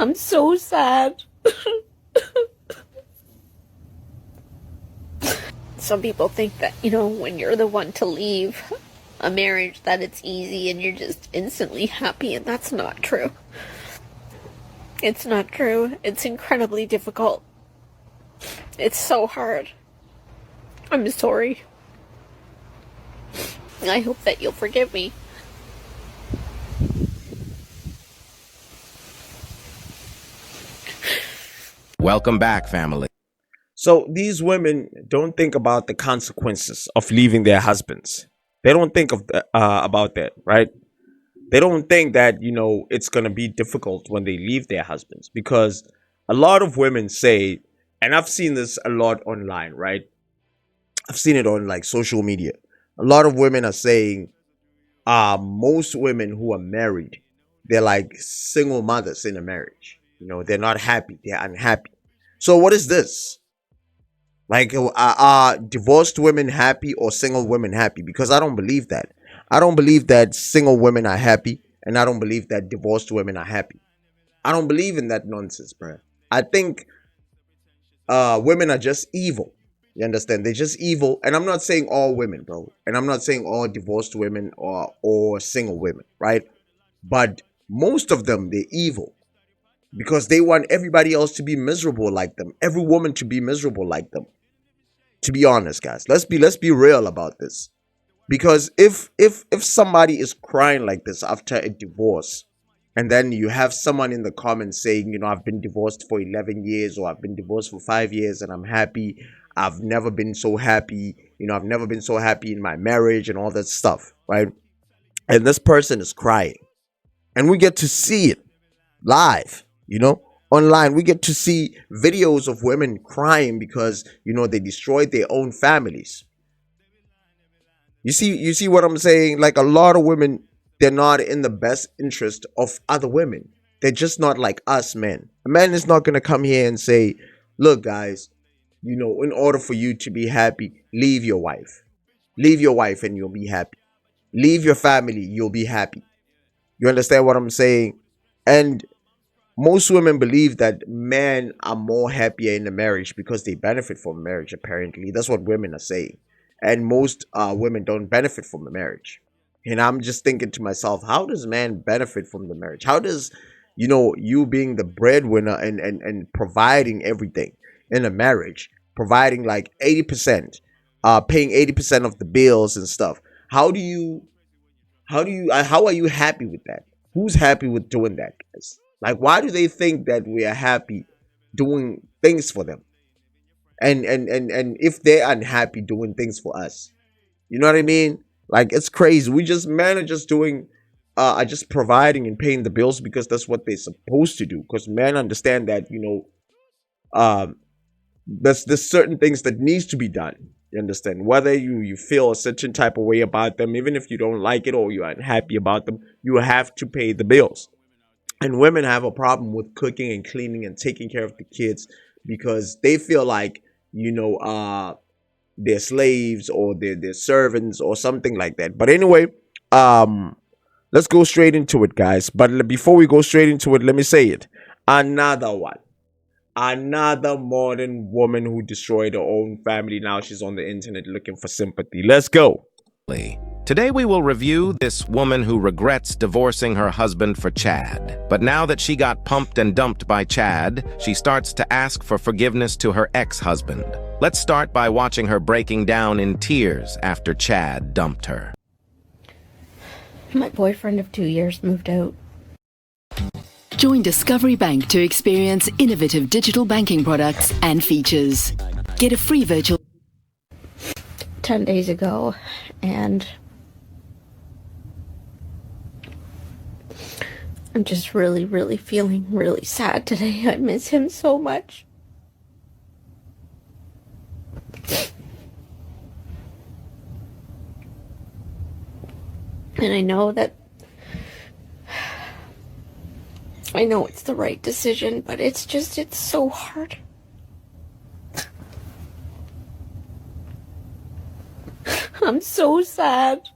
I'm so sad. Some people think that, when you're the one to leave a marriage, that it's easy and you're just instantly happy, and that's not true. It's not true. It's incredibly difficult. It's so hard. I'm sorry. I hope that you'll forgive me. Welcome back, family. So these women don't think about the consequences of leaving their husbands. They don't think about that, right? They don't think that it's gonna be difficult when they leave their husbands, because a lot of women say, and I've seen this a lot online, right? I've seen it on like social media. A lot of women are saying, most women who are married, they're like single mothers in a marriage. They're not happy. They're unhappy. So what is this? Like, are divorced women happy or single women happy? Because I don't believe that. I don't believe that single women are happy, and I don't believe that divorced women are happy. I don't believe in that nonsense, bro. I think women are just evil. You understand? They're just evil. And I'm not saying all women, bro. And I'm not saying all divorced women or single women, right? But most of them, they're evil because they want everybody else to be miserable like them. Every woman to be miserable like them. To be honest, guys, let's be real about this. Because if somebody is crying like this after a divorce, and then you have someone in the comments saying, I've been divorced for 11 years, or I've been divorced for 5 years and I'm happy. I've never been so happy. I've never been so happy in my marriage and all that stuff, right? And this person is crying. And we get to see it live, online. We get to see videos of women crying because, they destroyed their own families. You see what I'm saying? Like, a lot of women, they're not in the best interest of other women. They're just not like us men. A man is not going to come here and say, look, guys, in order for you to be happy, leave your wife. Leave your wife and you'll be happy. Leave your family, you'll be happy. You understand what I'm saying? And most women believe that men are more happier in a marriage because they benefit from marriage, apparently. That's what women are saying. And most women don't benefit from the marriage. And I'm just thinking to myself, how does man benefit from the marriage? How does, you being the breadwinner and providing everything in a marriage, providing like 80%, paying 80% of the bills and stuff. How are you happy with that? Who's happy with doing that, guys? Like, why do they think that we are happy doing things for them? And if they're unhappy doing things for us, you know what I mean? Like, it's crazy. Men are just doing, are just providing and paying the bills because that's what they're supposed to do. Because men understand that, um, there's certain things that needs to be done. You understand? Whether you feel a certain type of way about them, even if you don't like it or you're unhappy about them, you have to pay the bills. And women have a problem with cooking and cleaning and taking care of the kids because they feel like, they're slaves or they're servants or something like that. But anyway, let's go straight into it, guys. But before we go straight into it, let me say it. Another one. Another modern woman who destroyed her own family. Now she's on the internet looking for sympathy. Let's go. Today we will review this woman who regrets divorcing her husband for Chad. But now that she got pumped and dumped by Chad, she starts to ask for forgiveness to her ex-husband. Let's start by watching her breaking down in tears after Chad dumped her. My boyfriend of 2 years moved out. Join Discovery Bank to experience innovative digital banking products and features. Get a free virtual 10 days ago, and I'm just really, really feeling really sad today. I miss him so much. And I know it's the right decision, but it's so hard. I'm so sad.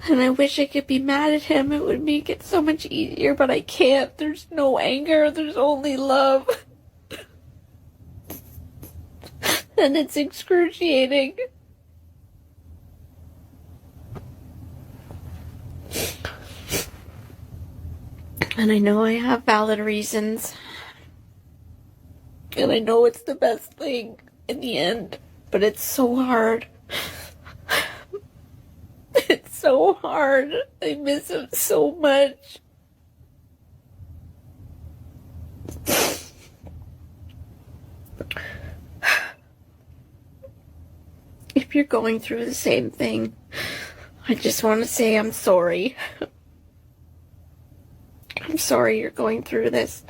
And I wish I could be mad at him. It would make it so much easier, but I can't. There's no anger. There's only love. And it's excruciating. And I know I have valid reasons. And I know it's the best thing in the end. But it's so hard. It's so hard. I miss him so much. If you're going through the same thing, I just want to say I'm sorry. I'm sorry you're going through this.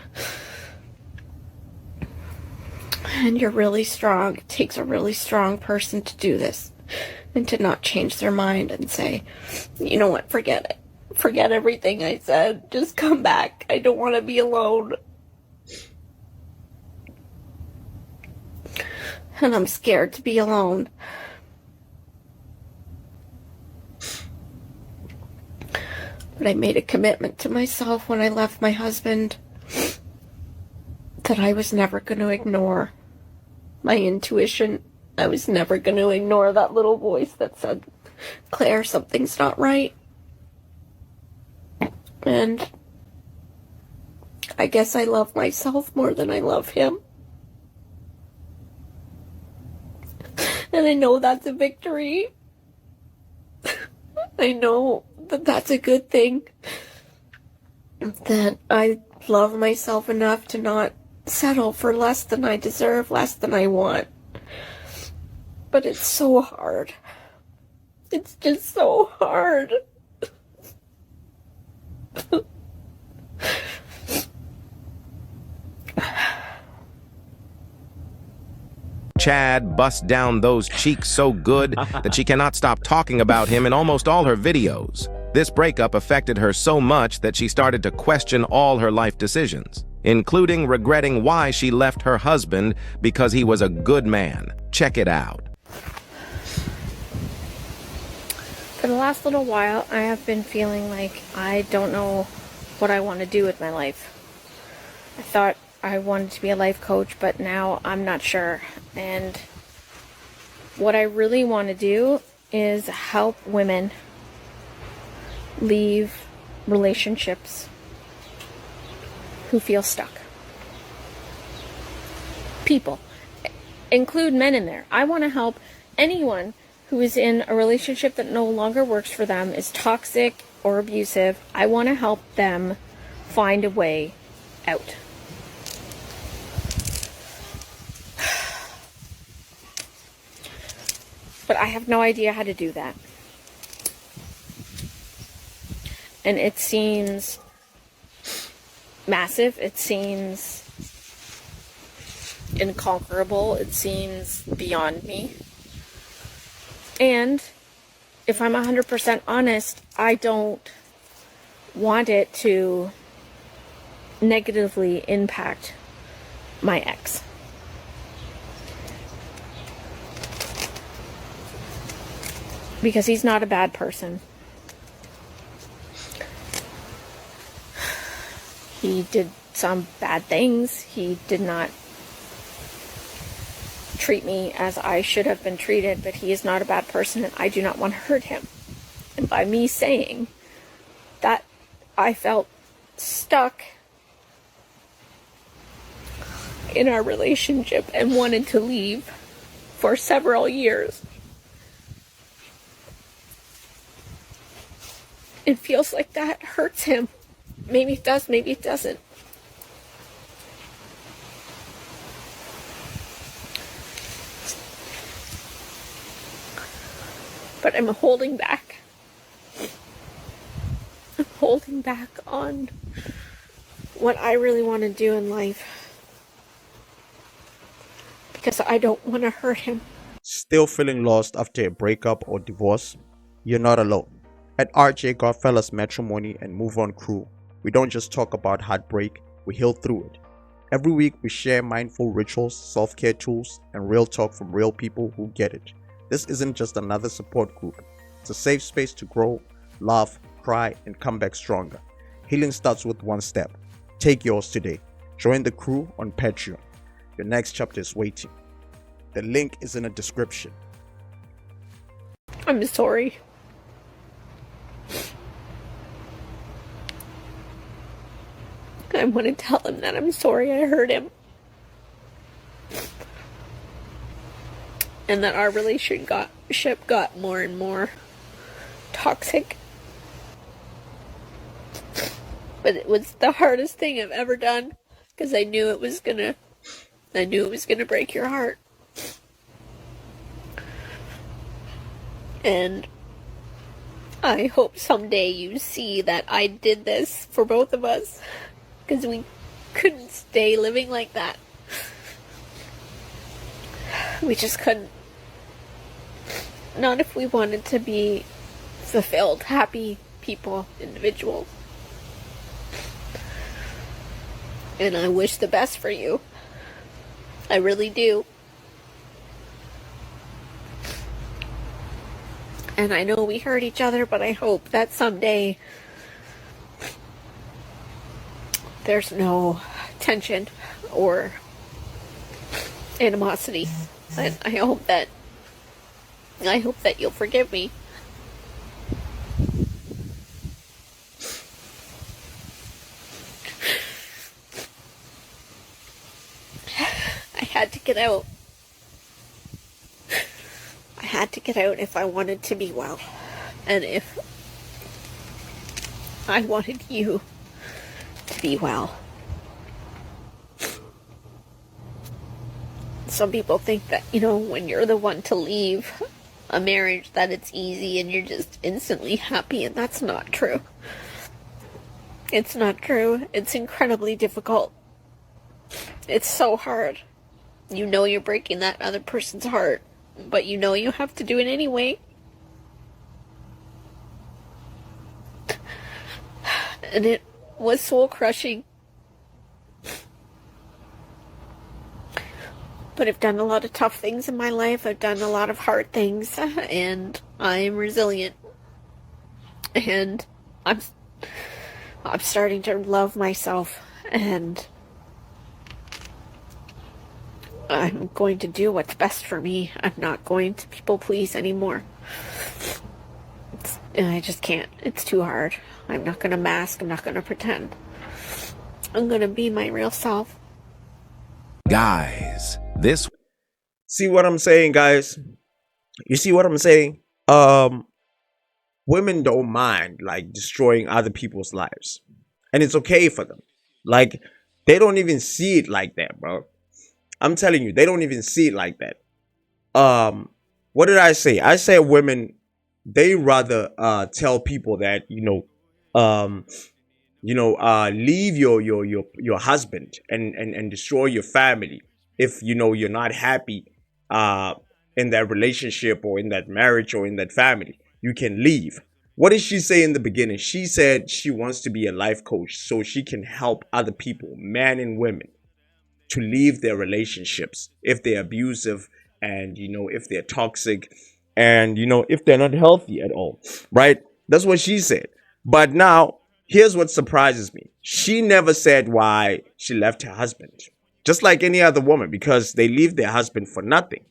And you're really strong. It takes a really strong person to do this. And to not change their mind and say, you know what, forget it. Forget everything I said. Just come back. I don't want to be alone. And I'm scared to be alone. But I made a commitment to myself when I left my husband that I was never going to ignore my intuition. I was never going to ignore that little voice that said, Claire, something's not right. And I guess I love myself more than I love him. And I know that's a victory. I know that that's a good thing. That I love myself enough to not settle for less than I deserve, less than I want. But it's so hard. It's just so hard. Chad busts down those cheeks so good that she cannot stop talking about him in almost all her videos. This breakup affected her so much that she started to question all her life decisions, including regretting why she left her husband because he was a good man. Check it out. For the last little while, I have been feeling like I don't know what I want to do with my life. I thought I wanted to be a life coach, but now I'm not sure. And what I really want to do is help women leave relationships who feel stuck. People. Include men in there. I want to help anyone who is in a relationship that no longer works for them, is toxic or abusive. I want to help them find a way out. But I have no idea how to do that. And it seems massive. It seems inconquerable. It seems beyond me. And if I'm 100% honest, I don't want it to negatively impact my ex. Because he's not a bad person. He did some bad things. He did not treat me as I should have been treated, but he is not a bad person and I do not want to hurt him. And by me saying that, I felt stuck in our relationship and wanted to leave for several years. It feels like that hurts him. Maybe it does, maybe it doesn't. But I'm holding back. I'm holding back on what I really want to do in life. Because I don't want to hurt him. Still feeling lost after a breakup or divorce? You're not alone. At RJ Godfellas Matrimony and Move On Crew, we don't just talk about heartbreak, we heal through it. Every week we share mindful rituals, self-care tools, and real talk from real people who get it. This isn't just another support group. It's a safe space to grow, laugh, cry, and come back stronger. Healing starts with one step. Take yours today. Join the crew on Patreon. Your next chapter is waiting. The link is in the description. I'm sorry. I want to tell him that I'm sorry I hurt him. And that our relationship got more and more toxic. But it was the hardest thing I've ever done, because I knew it was gonna break your heart. And I hope someday you see that I did this for both of us, because we couldn't stay living like that. We just couldn't. Not if we wanted to be fulfilled, happy people, individuals. And I wish the best for you. I really do. And I know we hurt each other, but I hope that someday there's no tension or animosity. And I hope that you'll forgive me. I had to get out. I had to get out if I wanted to be well. And if I wanted you to be well. Some people think that, when you're the one to leave a marriage, that it's easy and you're just instantly happy, and that's not true. It's not true. It's incredibly difficult. It's so hard. You're breaking that other person's heart, but you have to do it anyway. And it was soul crushing. But I've done a lot of tough things in my life. I've done a lot of hard things, and I'm resilient. And I'm starting to love myself, and I'm going to do what's best for me. I'm not going to people please anymore. I just can't. It's too hard. I'm not going to mask. I'm not going to pretend. I'm going to be my real self. Guys, this... See what I'm saying, guys? You see what I'm saying? Women don't mind, like, destroying other people's lives. And it's okay for them. Like, they don't even see it like that, bro. I'm telling you, they don't even see it like that. What did I say? I said women, they rather tell people that, leave your husband and destroy your family if you're not happy in that relationship or in that marriage or in that family. You can leave. What did she say in the beginning? She said she wants to be a life coach so she can help other people, men and women, to leave their relationships if they're abusive and if they're toxic and if they're not healthy at all, right? That's what she said. But now here's what surprises me. She never said why she left her husband, just like any other woman, because they leave their husband for nothing.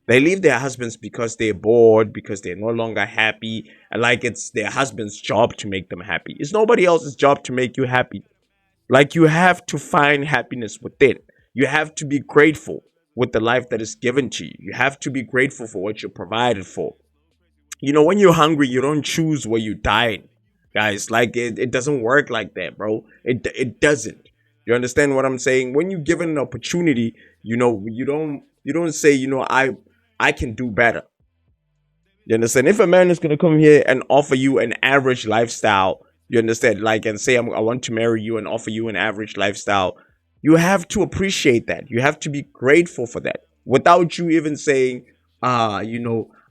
They leave their husbands because they're bored, because they're no longer happy, and like it's their husband's job to make them happy. It's nobody else's job to make you happy. Like, you have to find happiness within. You have to be grateful with the life that is given to you. You have to be grateful for what you're provided for. When you're hungry, you don't choose where you dine, guys. Like, it doesn't work like that, bro. It doesn't. You understand what I'm saying? When you're given an opportunity, you don't say, I can do better. You understand? If a man is going to come here and offer you an average lifestyle, you understand, like, and say, I want to marry you and offer you an average lifestyle, you have to appreciate that. You have to be grateful for that without you even saying, I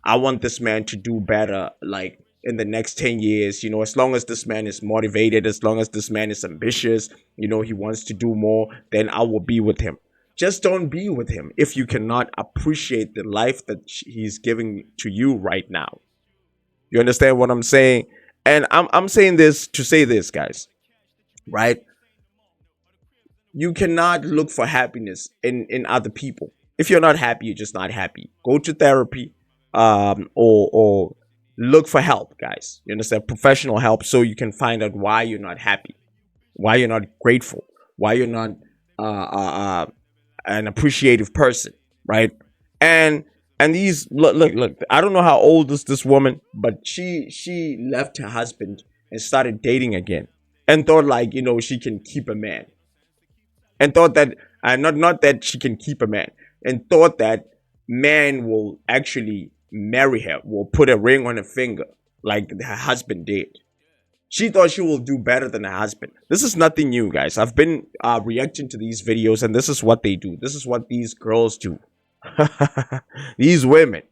want this man to do better, like, in the next 10 years, as long as this man is motivated, as long as this man is ambitious, he wants to do more, then I will be with him. Just don't be with him if you cannot appreciate the life that he's giving to you right now. You understand what I'm saying? And I'm saying this to say this, guys, right? You cannot look for happiness in other people. If you're not happy, you're just not happy. Go to therapy, or look for help, guys. You understand? Professional help, so you can find out why you're not happy, why you're not grateful, why you're not an appreciative person, right? And these look. I don't know how old is this woman, but she left her husband and started dating again, and thought like she can keep a man, and thought that not that she can keep a man, and thought that man will actually marry her, will put a ring on her finger like her husband did. She thought she will do better than her husband. This is nothing new, guys. I've been reacting to these videos, and this is what they do. This is what these girls do. These women.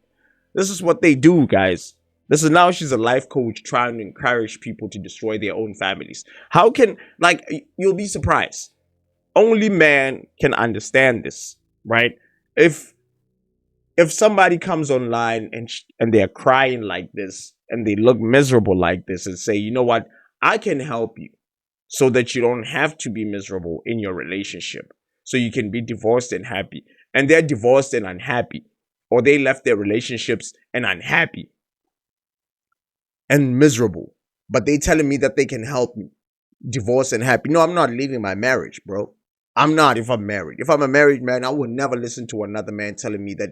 This is what they do, guys. This is now she's a life coach trying to encourage people to destroy their own families. How can, you'll be surprised. Only man can understand this, right? If somebody comes online and they're crying like this and they look miserable like this and say, you know what, I can help you so that you don't have to be miserable in your relationship, so you can be divorced and happy. And they're divorced and unhappy, or they left their relationships and unhappy and miserable, but they telling me that they can help me divorce and happy. No, I'm not leaving my marriage, bro. I'm not. If I'm married, if I'm a married man, I would never listen to another man telling me that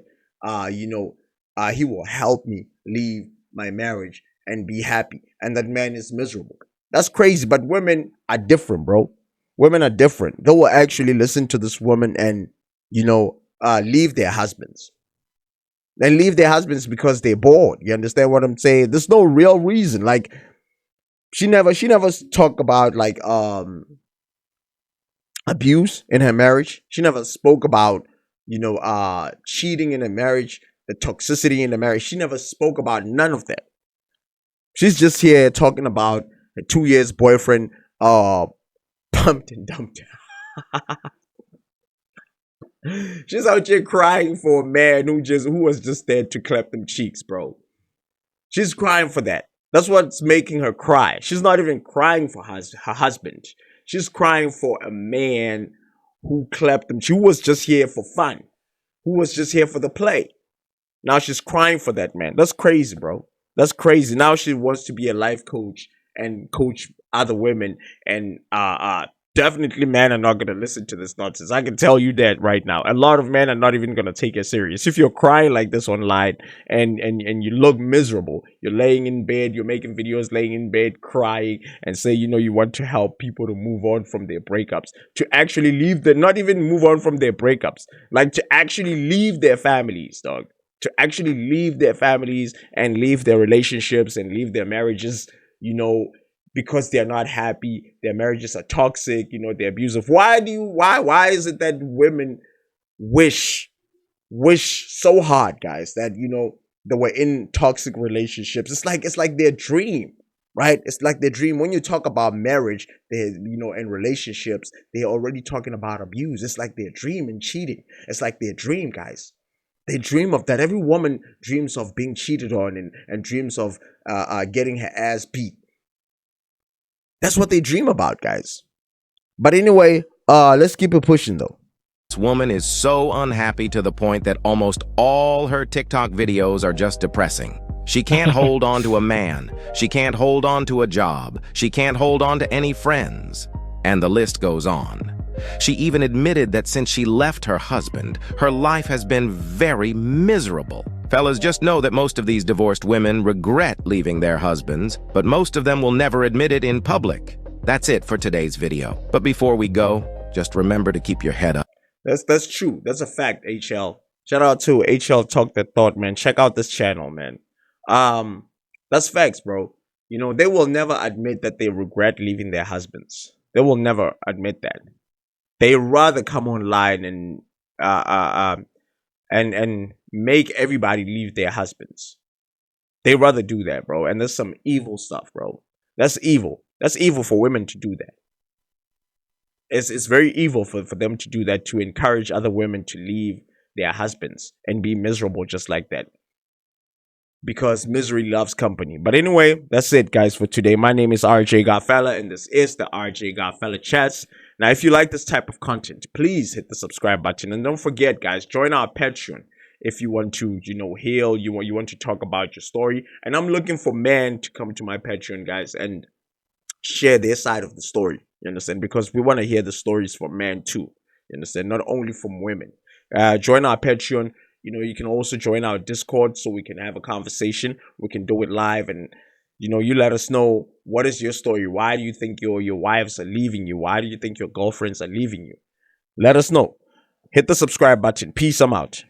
he will help me leave my marriage and be happy, and that man is miserable. That's crazy. But women are different, bro. Women are different. They will actually listen to this woman and leave their husbands. And leave their husbands because they're bored. You understand what I'm saying? There's no real reason. Like, she never talk about abuse in her marriage. She never spoke about cheating in a marriage, the toxicity in the marriage. She never spoke about none of that. She's just here talking about a 2 years boyfriend pumped and dumped. She's out here crying for a man who was just there to clap them cheeks, bro. She's crying for that. That's what's making her cry. She's not even crying for her husband. She's crying for a man who clapped them. She was just here for fun. Who was just here for the play. Now she's crying for that man. That's crazy, bro. That's crazy. Now she wants to be a life coach and coach other women. And definitely men are not going to listen to this nonsense. I can tell you that right now. A lot of men are not even going to take it serious. If you're crying like this online and you look miserable, you're laying in bed, you're making videos laying in bed crying and say, you want to help people to move on from their breakups, to actually leave not even move on from their breakups, like to actually leave their families, dog. To actually leave their families and leave their relationships and leave their marriages, because they're not happy, their marriages are toxic, they're abusive. Why is it that women wish so hard, guys, that they were in toxic relationships? It's like their dream, right? It's like their dream. When you talk about marriage, they in relationships, they're already talking about abuse. It's like their dream and cheating. It's like their dream, guys. They dream of that. Every woman dreams of being cheated on and dreams of getting her ass beat. That's what they dream about, guys. But anyway, let's keep it pushing, though. This woman is so unhappy to the point that almost all her TikTok videos are just depressing. She can't hold on to a man. She can't hold on to a job. She can't hold on to any friends. And the list goes on. She even admitted that since she left her husband, her life has been very miserable. Fellas, just know that most of these divorced women regret leaving their husbands, but most of them will never admit it in public. That's it for today's video. But before we go, just remember to keep your head up. That's true. That's a fact, HL. Shout out to HL Talk That Thought, man. Check out this channel, man. That's facts, bro. They will never admit that they regret leaving their husbands. They will never admit that. They rather come online and make everybody leave their husbands. They rather do that, bro. And there's some evil stuff, bro. That's evil. That's evil for women to do that. It's very evil for them to do that, to encourage other women to leave their husbands and be miserable just like that. because misery loves company. But anyway, that's it, guys, for today. My name is RJ Godfella, and this is the RJ Godfella Chats. Now, if you like this type of content, please hit the subscribe button. And don't forget, guys, join our Patreon if you want to, heal, you want to talk about your story. And I'm looking for men to come to my Patreon, guys, and share their side of the story. You understand? Because we want to hear the stories from men too. You understand? Not only from women. Join our Patreon. You can also join our Discord so we can have a conversation. We can do it live, and you let us know, what is your story? Why do you think your wives are leaving you? Why do you think your girlfriends are leaving you? Let us know. Hit the subscribe button. Peace. I'm out.